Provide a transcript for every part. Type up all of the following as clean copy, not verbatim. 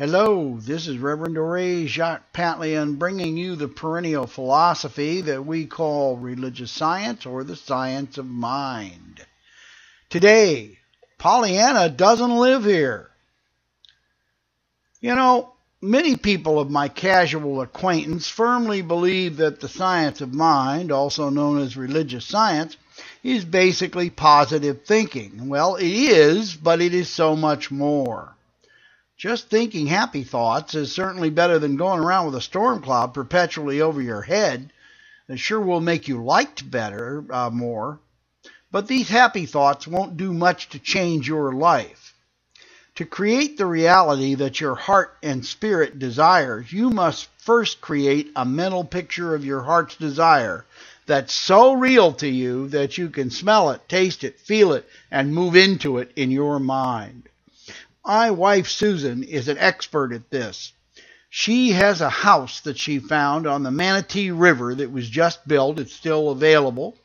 Hello, this is Reverend Ore Jacques Patlian bringing you the perennial philosophy that we call religious science or the science of mind. Today, Pollyanna doesn't live here. You know, many people of my casual acquaintance firmly believe that the science of mind, also known as religious science, is basically positive thinking. Well, it is, but it is so much more. Just thinking happy thoughts is certainly better than going around with a storm cloud perpetually over your head. It sure will make you liked better, more. But these happy thoughts won't do much to change your life. To create the reality that your heart and spirit desires, you must first create a mental picture of your heart's desire that's so real to you that you can smell it, taste it, feel it, and move into it in your mind. My wife, Susan, is an expert at this. She has a house that she found on the Manatee River that was just built. It's still available.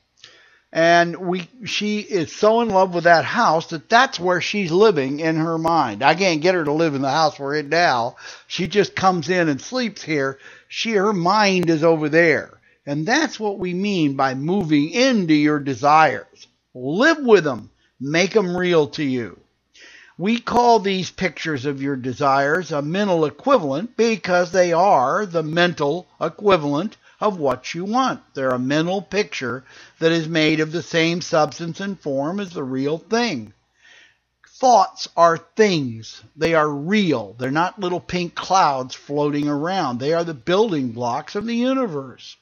And she is so in love with that house that that's where she's living in her mind. I can't get her to live in the house we're in now. She just comes in and sleeps here. Her mind is over there. And that's what we mean by moving into your desires. Live with them. Make them real to you. We call these pictures of your desires a mental equivalent because they are the mental equivalent of what you want. They're a mental picture that is made of the same substance and form as the real thing. Thoughts are things. They are real. They're not little pink clouds floating around. They are the building blocks of the universe.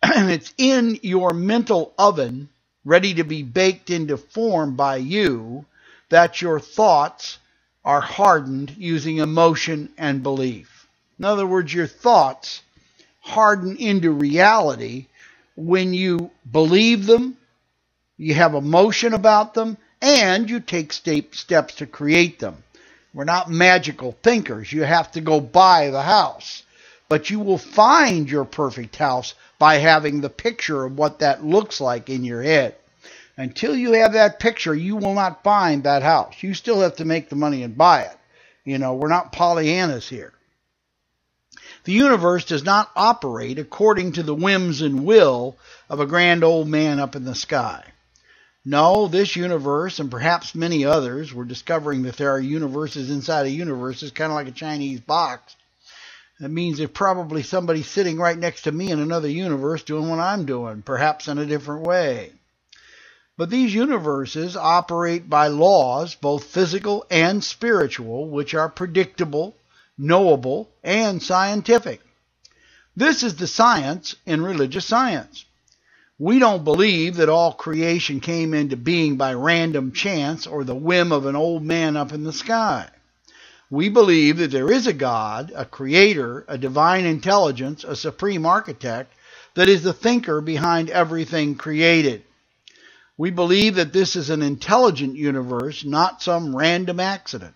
And it's in your mental oven, ready to be baked into form by you, that your thoughts are hardened using emotion and belief. In other words, your thoughts harden into reality when you believe them, you have emotion about them, and you take steps to create them. We're not magical thinkers. You have to go buy the house. But you will find your perfect house by having the picture of what that looks like in your head. Until you have that picture, you will not find that house. You still have to make the money and buy it. You know, we're not Pollyannas here. The universe does not operate according to the whims and will of a grand old man up in the sky. No, this universe, and perhaps many others, we're discovering that there are universes inside a universe. It's kind of like a Chinese box. That means there's probably somebody sitting right next to me in another universe doing what I'm doing, perhaps in a different way. But these universes operate by laws, both physical and spiritual, which are predictable, knowable, and scientific. This is the science in religious science. We don't believe that all creation came into being by random chance or the whim of an old man up in the sky. We believe that there is a God, a creator, a divine intelligence, a supreme architect that is the thinker behind everything created. We believe that this is an intelligent universe, not some random accident.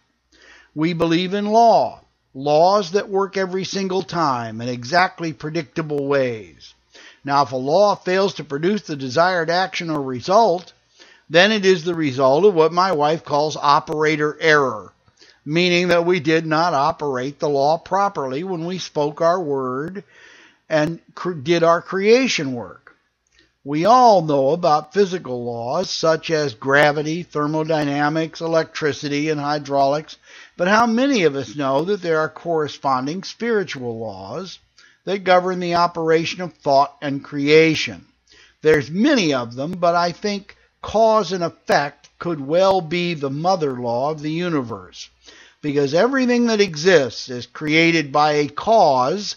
We believe in law, laws that work every single time in exactly predictable ways. Now, if a law fails to produce the desired action or result, then it is the result of what my wife calls operator error, meaning that we did not operate the law properly when we spoke our word and did our creation work. We all know about physical laws such as gravity, thermodynamics, electricity, and hydraulics, but how many of us know that there are corresponding spiritual laws that govern the operation of thought and creation? There's many of them, but I think cause and effect could well be the mother law of the universe, because everything that exists is created by a cause,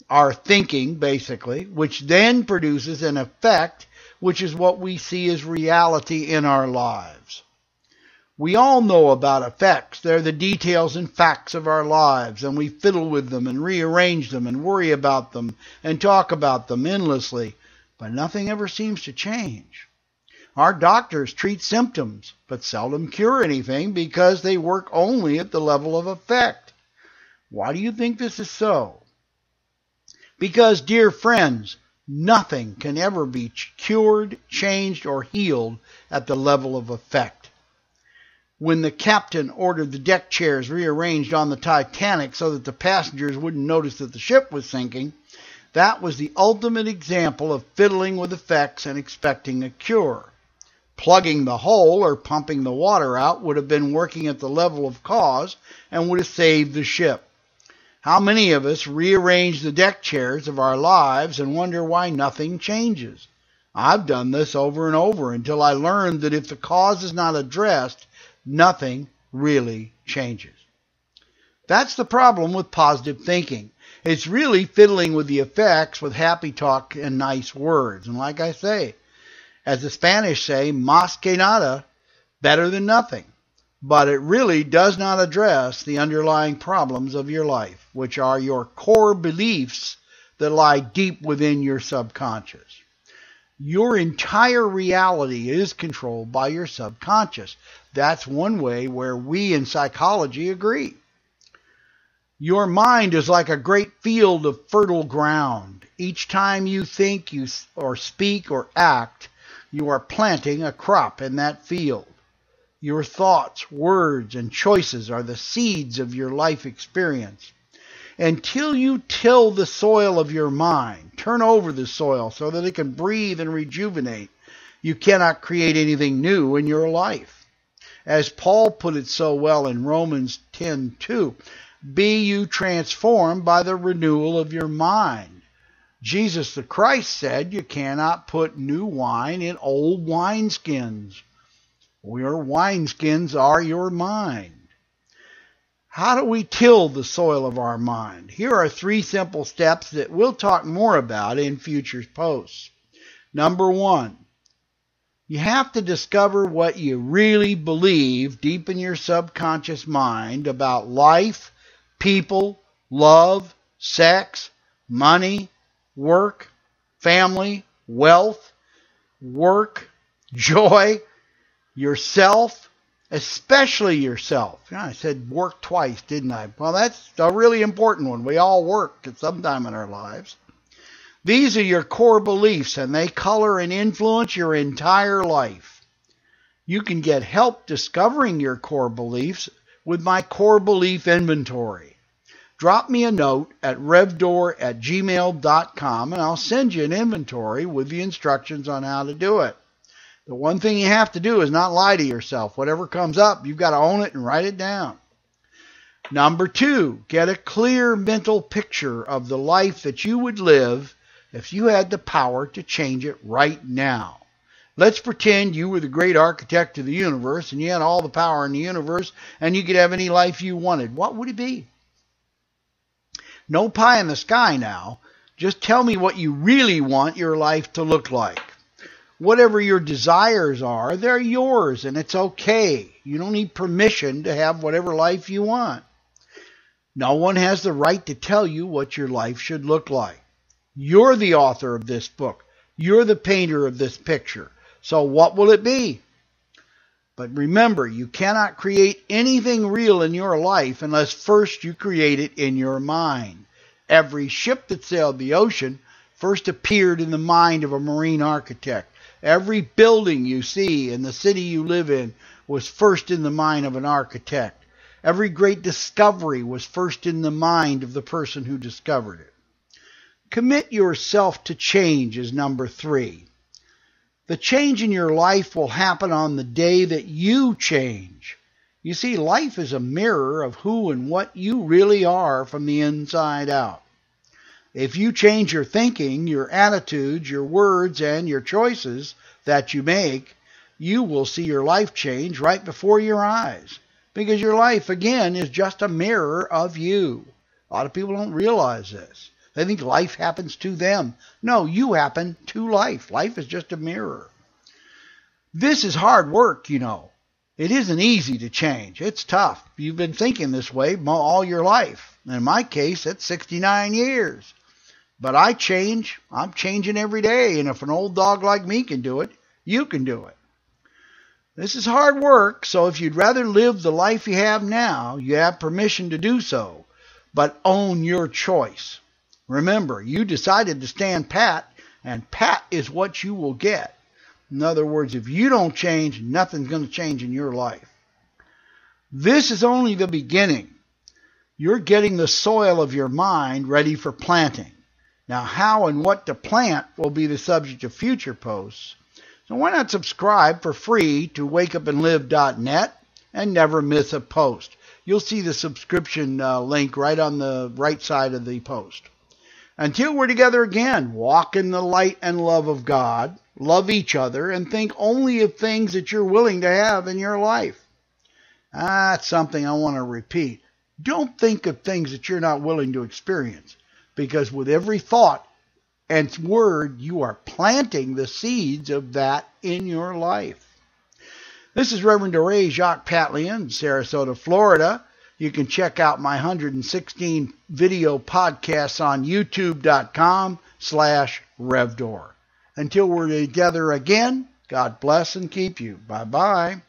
our thinking, basically, which then produces an effect, which is what we see as reality in our lives. We all know about effects. They're the details and facts of our lives, and we fiddle with them and rearrange them and worry about them and talk about them endlessly, but nothing ever seems to change. Our doctors treat symptoms, but seldom cure anything because they work only at the level of effect. Why do you think this is so? Because, dear friends, nothing can ever be cured, changed, or healed at the level of effect. when the captain ordered the deck chairs rearranged on the Titanic so that the passengers wouldn't notice that the ship was sinking, that was the ultimate example of fiddling with effects and expecting a cure. Plugging the hole or pumping the water out would have been working at the level of cause and would have saved the ship. How many of us rearrange the deck chairs of our lives and wonder why nothing changes? I've done this over and over until I learned that if the cause is not addressed, nothing really changes. That's the problem with positive thinking. It's really fiddling with the effects with happy talk and nice words. And like I say, as the Spanish say, más que nada, better than nothing. But it really does not address the underlying problems of your life, which are your core beliefs that lie deep within your subconscious. Your entire reality is controlled by your subconscious. That's one way where we in psychology agree. Your mind is like a great field of fertile ground. Each time you think, or speak, or act, you are planting a crop in that field. Your thoughts, words, and choices are the seeds of your life experience. Until you till the soil of your mind, turn over the soil so that it can breathe and rejuvenate, you cannot create anything new in your life. As Paul put it so well in Romans 10:2, be you transformed by the renewal of your mind. Jesus the Christ said you cannot put new wine in old wineskins. Your wineskins are your mind. How do we till the soil of our mind? Here are 3 simple steps that we'll talk more about in future posts. Number 1, you have to discover what you really believe deep in your subconscious mind about life, people, love, sex, money, work, family, wealth, work, joy, yourself, especially yourself. I said work twice, didn't I? Well, that's a really important one. We all work at some time in our lives. These are your core beliefs, and they color and influence your entire life. You can get help discovering your core beliefs with my core belief inventory. Drop me a note at revdor@gmail.com, and I'll send you an inventory with the instructions on how to do it. The one thing you have to do is not lie to yourself. Whatever comes up, you've got to own it and write it down. Number 2, get a clear mental picture of the life that you would live if you had the power to change it right now. Let's pretend you were the great architect of the universe and you had all the power in the universe and you could have any life you wanted. What would it be? No pie in the sky now. Just tell me what you really want your life to look like. Whatever your desires are, they're yours, and it's okay. You don't need permission to have whatever life you want. No one has the right to tell you what your life should look like. You're the author of this book. You're the painter of this picture. So what will it be? But remember, you cannot create anything real in your life unless first you create it in your mind. Every ship that sailed the ocean first appeared in the mind of a marine architect. Every building you see in the city you live in was first in the mind of an architect. Every great discovery was first in the mind of the person who discovered it. Commit yourself to change is number 3. The change in your life will happen on the day that you change. You see, life is a mirror of who and what you really are from the inside out. If you change your thinking, your attitudes, your words, and your choices that you make, you will see your life change right before your eyes. Because your life, again, is just a mirror of you. A lot of people don't realize this. They think life happens to them. No, you happen to life. Life is just a mirror. This is hard work, you know. It isn't easy to change. It's tough. You've been thinking this way all your life. In my case, it's 69 years. But I change. I'm changing every day. And if an old dog like me can do it, you can do it. This is hard work, so if you'd rather live the life you have now, you have permission to do so. But own your choice. Remember, you decided to stand pat, and pat is what you will get. In other words, if you don't change, nothing's going to change in your life. This is only the beginning. You're getting the soil of your mind ready for planting. Now, how and what to plant will be the subject of future posts. So why not subscribe for free to wakeupandlive.net and never miss a post. You'll see the subscription link right on the right side of the post. Until we're together again, walk in the light and love of God, love each other, and think only of things that you're willing to have in your life. That's something I want to repeat. Don't think of things that you're not willing to experience, because with every thought and word, you are planting the seeds of that in your life. This is Reverend Ray Jacques Patlian in Sarasota, Florida. You can check out my 116 video podcasts on youtube.com/RevDor. Until we're together again, God bless and keep you. Bye-bye.